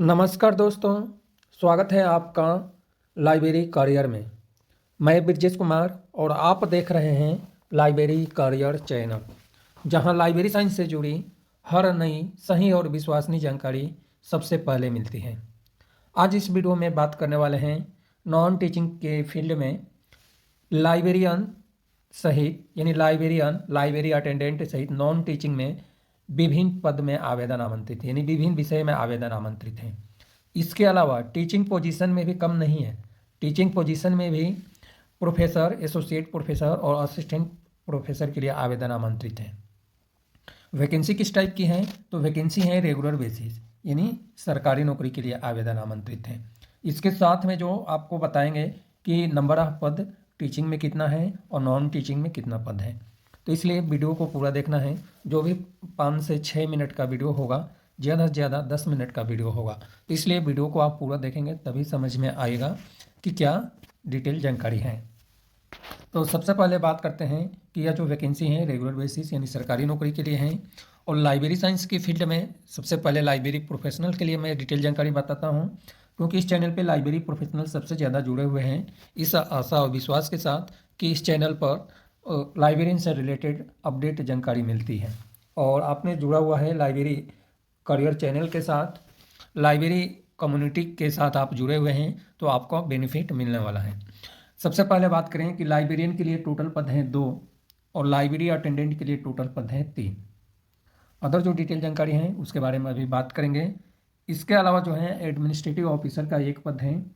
नमस्कार दोस्तों, स्वागत है आपका लाइब्रेरी करियर में। मैं ब्रजेश कुमार और आप देख रहे हैं लाइब्रेरी करियर चैनल, जहां लाइब्रेरी साइंस से जुड़ी हर नई सही और विश्वसनीय जानकारी सबसे पहले मिलती है। आज इस वीडियो में बात करने वाले हैं नॉन टीचिंग के फील्ड में लाइब्रेरियन सहित यानी लाइब्रेरी अटेंडेंट सहित नॉन टीचिंग में विभिन्न पद में आवेदन आमंत्रित है, यानी विभिन्न विषय में आवेदन आमंत्रित हैं। इसके अलावा टीचिंग पोजीशन में भी कम नहीं है। टीचिंग पोजीशन में भी प्रोफेसर, एसोसिएट प्रोफेसर और असिस्टेंट प्रोफेसर के लिए आवेदन आमंत्रित हैं। वैकेंसी किस टाइप की है? तो वैकेंसी है रेगुलर बेसिस, यानी सरकारी नौकरी के लिए आवेदन आमंत्रित हैं। इसके साथ में जो आपको बताएंगे कि नंबर ऑफ पद टीचिंग में कितना है और नॉन टीचिंग में कितना पद है। तो इसलिए वीडियो को पूरा देखना है। जो भी 5 से 6 मिनट का वीडियो होगा, ज़्यादा से ज़्यादा 10 मिनट का वीडियो होगा। तो इसलिए वीडियो को आप पूरा देखेंगे तभी समझ में आएगा कि क्या डिटेल जानकारी है। तो सबसे पहले बात करते हैं कि यह जो वैकेंसी है रेगुलर बेसिस यानी सरकारी नौकरी के लिए है। और लाइब्रेरी साइंस की फील्ड में सबसे पहले लाइब्रेरी प्रोफेशनल के लिए मैं डिटेल जानकारी बताता हूँ, क्योंकि इस चैनल पे लाइब्रेरी प्रोफेशनल सबसे ज़्यादा जुड़े हुए हैं, इस आशा और विश्वास के साथ कि इस चैनल पर लाइब्रेरियन से रिलेटेड अपडेट जानकारी मिलती है। और आपने जुड़ा हुआ है लाइब्रेरी करियर चैनल के साथ, लाइब्रेरी कम्युनिटी के साथ आप जुड़े हुए हैं, तो आपको बेनिफिट मिलने वाला है। सबसे पहले बात करें कि लाइब्रेरियन के लिए टोटल पद हैं 2 और लाइब्रेरी अटेंडेंट के लिए टोटल पद हैं 3। अदर जो डिटेल जानकारी है उसके बारे में अभी बात करेंगे। इसके अलावा जो है एडमिनिस्ट्रेटिव ऑफिसर का 1 पद है,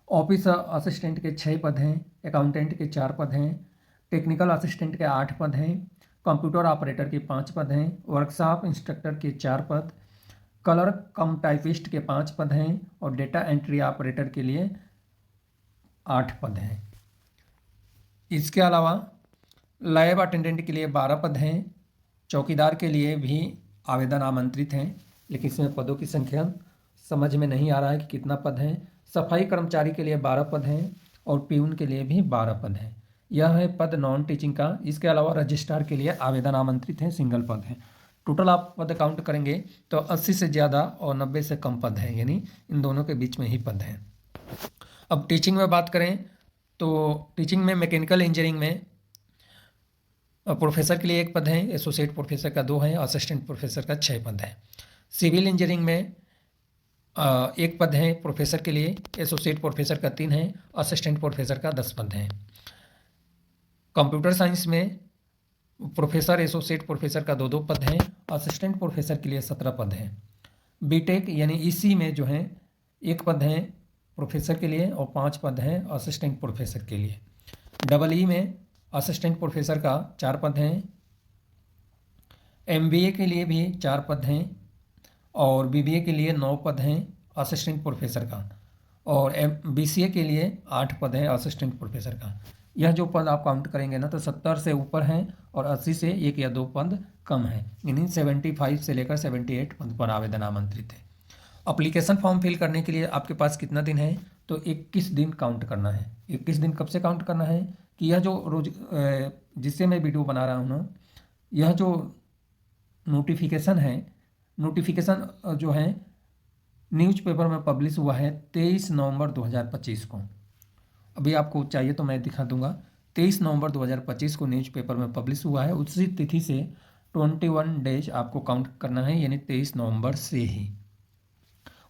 ऑफिस असिस्टेंट के 6 पद हैं, अकाउंटेंट के 4 पद हैं, टेक्निकल असिस्टेंट के 8 पद हैं, कंप्यूटर ऑपरेटर के 5 पद हैं, वर्कशॉप इंस्ट्रक्टर के 4 पद, क्लर्क कम टाइपिस्ट के 5 पद हैं और डेटा एंट्री ऑपरेटर के लिए 8 पद हैं। इसके अलावा लैब अटेंडेंट के लिए 12 पद हैं, चौकीदार के लिए भी आवेदन आमंत्रित हैं, लेकिन इसमें पदों की संख्या समझ में नहीं आ रहा है कि कितना पद है। सफाई कर्मचारी के लिए 12 पद हैं और प्यून के लिए भी 12 पद हैं। यह है पद नॉन टीचिंग का। इसके अलावा रजिस्ट्रार के लिए आवेदन आमंत्रित हैं, सिंगल पद हैं। टोटल आप पद काउंट करेंगे तो 80 से ज़्यादा और 90 से कम पद हैं, यानी इन दोनों के बीच में ही पद हैं। अब टीचिंग में बात करें तो टीचिंग में मैकेनिकल इंजीनियरिंग में प्रोफेसर के लिए 1 पद है, एसोसिएट प्रोफेसर का 2 है, असिस्टेंट प्रोफेसर का 6 पद है। सिविल इंजीनियरिंग में 1 पद है प्रोफेसर के लिए, एसोसिएट प्रोफेसर का 3 है, असिस्टेंट प्रोफेसर का 10 पद हैं। कंप्यूटर साइंस में प्रोफेसर, एसोसिएट प्रोफेसर का 2 पद हैं, असिस्टेंट प्रोफेसर के लिए 17 पद हैं। बीटेक यानी ईसी में जो है 1 पद है प्रोफेसर के लिए और 5 पद हैं असिस्टेंट प्रोफेसर के लिए। डबल ई में असिस्टेंट प्रोफेसर का 4 पद हैं, एमबीए के लिए भी 4 पद हैं और बीबीए के लिए 9 पद हैं असिस्टेंट प्रोफेसर का, और बीसीए के लिए 8 पद हैं असिस्टेंट प्रोफेसर का। यह जो पद आप काउंट करेंगे ना तो 70 से ऊपर हैं और 80 से 1 या 2 पद कम हैं, यानी 75 से लेकर 78 पद पर आवेदन आमंत्रित है। अप्लीकेशन फॉर्म फिल करने के लिए आपके पास कितना दिन है? तो 21 दिन काउंट करना है। 21 दिन कब से काउंट करना है कि यह जो रोज जिससे मैं वीडियो बना रहा हूँ ना, यह जो नोटिफिकेशन है, नोटिफिकेशन जो है न्यूज़पेपर में पब्लिश हुआ है 23 नवंबर 2025 को। अभी आपको चाहिए तो मैं दिखा दूंगा। 23 नवंबर 2025 को न्यूज़पेपर में पब्लिश हुआ है। उसी तिथि से 21 डेज आपको काउंट करना है, यानी 23 नवंबर से ही।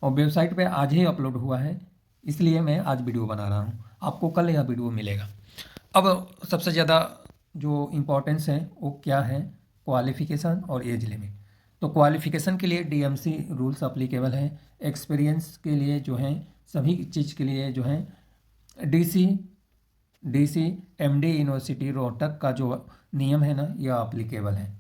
और वेबसाइट पे आज ही अपलोड हुआ है, इसलिए मैं आज वीडियो बना रहा हूँ। आपको कल यह वीडियो मिलेगा। अब सबसे ज़्यादा जो इम्पोर्टेंस है वो क्या है? क्वालिफ़िकेशन और एज लिमिट। तो क्वालिफ़िकेशन के लिए डीएमसी रूल्स अप्लीकेबल है। एक्सपीरियंस के लिए जो है सभी चीज़ के लिए जो है डीसी एमडी यूनिवर्सिटी रोहतक का जो नियम है ना, यह अप्लीकेबल है।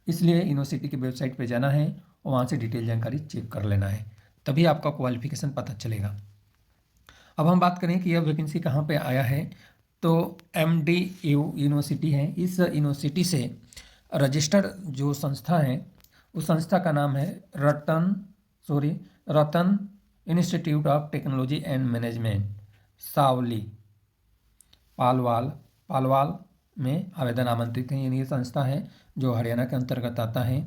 इसलिए यूनिवर्सिटी की वेबसाइट पे जाना है और वहाँ से डिटेल जानकारी चेक कर लेना है, तभी आपका क्वालिफ़िकेशन पता चलेगा। अब हम बात करें कि यह वैकेंसी कहाँ पे आया है, तो एमडीयू यूनिवर्सिटी है। इस यूनिवर्सिटी से रजिस्टर्ड जो संस्था है उस संस्था का नाम है Ratan institute of technology and management, Sawali, Palwal में आवेदन आमंत्रित हैं। यानी ये संस्था है जो हरियाणा के अंतर्गत आता है।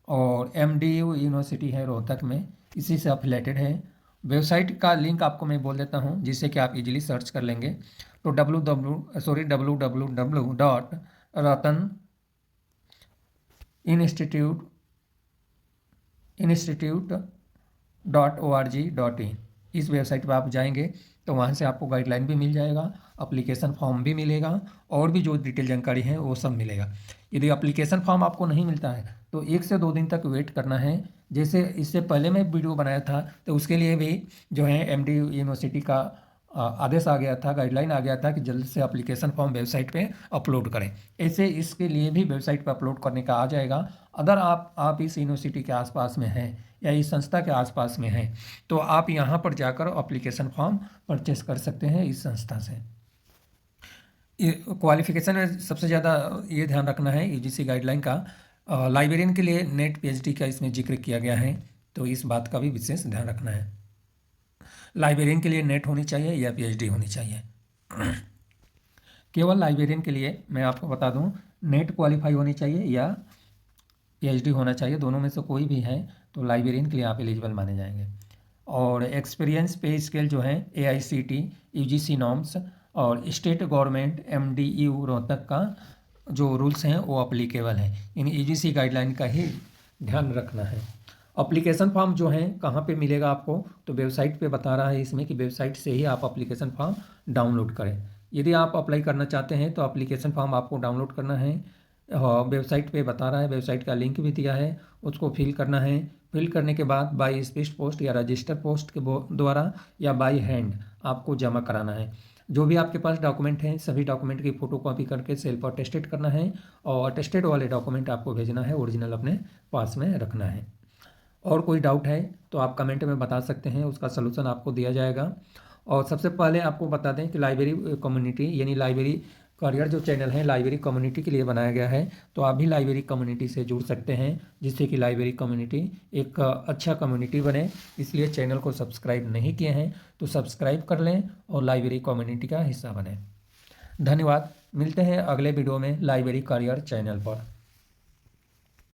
और एमडीयू यूनिवर्सिटी है रोहतक में, इसी से अफिलेटेड है। वेबसाइट का लिंक आपको मैं बोल देता हूँ जिससे कि आप इजीली सर्च कर लेंगे। तो www.rataninstitute.org.in इस वेबसाइट पर आप जाएंगे तो वहाँ से आपको गाइडलाइन भी मिल जाएगा, अप्लीकेशन फॉर्म भी मिलेगा और भी जो डिटेल जानकारी है वो सब मिलेगा। यदि अप्लीकेशन फॉर्म आपको नहीं मिलता है तो 1 से 2 दिन तक वेट करना है। जैसे इससे पहले मैं वीडियो बनाया था तो उसके लिए भी जो है एमडी यूनिवर्सिटी का आदेश आ गया था, गाइडलाइन आ गया था कि जल्द से एप्लीकेशन फॉर्म वेबसाइट पे अपलोड करें। ऐसे इसके लिए भी वेबसाइट पे अपलोड करने का आ जाएगा। अगर आप इस यूनिवर्सिटी के आसपास में हैं या इस संस्था के आसपास में हैं तो आप यहाँ पर जाकर एप्लीकेशन फॉर्म परचेस कर सकते हैं इस संस्था से। क्वालिफिकेशन में सबसे ज़्यादा ये ध्यान रखना है यूजीसी गाइडलाइन का। लाइब्रेरियन के लिए नेट पीएचडी का इसमें जिक्र किया गया है, तो इस बात का भी विशेष ध्यान रखना है। लाइब्रेरियन के लिए नेट होनी चाहिए या पीएचडी होनी चाहिए। केवल लाइब्रेरियन के लिए मैं आपको बता दूं, नेट क्वालिफाई होनी चाहिए या पीएचडी होना चाहिए, दोनों में से कोई भी है तो लाइब्रेरियन के लिए आप एलिजिबल माने जाएंगे। और एक्सपीरियंस पे स्केल जो है AICTE यूजीसी नॉर्म्स और स्टेट गवर्नमेंट MDU रोहतक का जो रूल्स हैं वो अप्लीकेबल हैं। इन यूजीसी गाइडलाइन का ही ध्यान रखना है। अप्लीकेशन फॉर्म जो है कहाँ पे मिलेगा आपको, तो वेबसाइट पे बता रहा है इसमें कि वेबसाइट से ही आप अप्लीकेशन फॉर्म डाउनलोड करें। यदि आप अप्लाई करना चाहते हैं तो अप्लीकेशन फॉर्म आपको डाउनलोड करना है। वेबसाइट पे बता रहा है, वेबसाइट का लिंक भी दिया है, उसको फिल करना है। फिल करने के बाद बाई स्पीड पोस्ट या रजिस्टर पोस्ट के द्वारा या बाई हैंड आपको जमा कराना है। जो भी आपके पास डॉक्यूमेंट हैं सभी डॉक्यूमेंट की फ़ोटोकॉपी करके सेल्फ अटेस्टेड करना है और अटेस्टेड वाले डॉक्यूमेंट आपको भेजना है, ओरिजिनल अपने पास में रखना है। और कोई डाउट है तो आप कमेंट में बता सकते हैं, उसका सलूशन आपको दिया जाएगा। और सबसे पहले आपको बता दें कि लाइब्रेरी कम्युनिटी यानी लाइब्रेरी करियर जो चैनल है लाइब्रेरी कम्युनिटी के लिए बनाया गया है, तो आप भी लाइब्रेरी कम्युनिटी से जुड़ सकते हैं जिससे कि लाइब्रेरी कम्युनिटी एक अच्छा कम्युनिटी बने। इसलिए चैनल को सब्सक्राइब नहीं किए हैं तो सब्सक्राइब कर लें और लाइब्रेरी कम्युनिटी का हिस्सा बने। धन्यवाद। मिलते हैं अगले वीडियो में लाइब्रेरी करियर चैनल पर।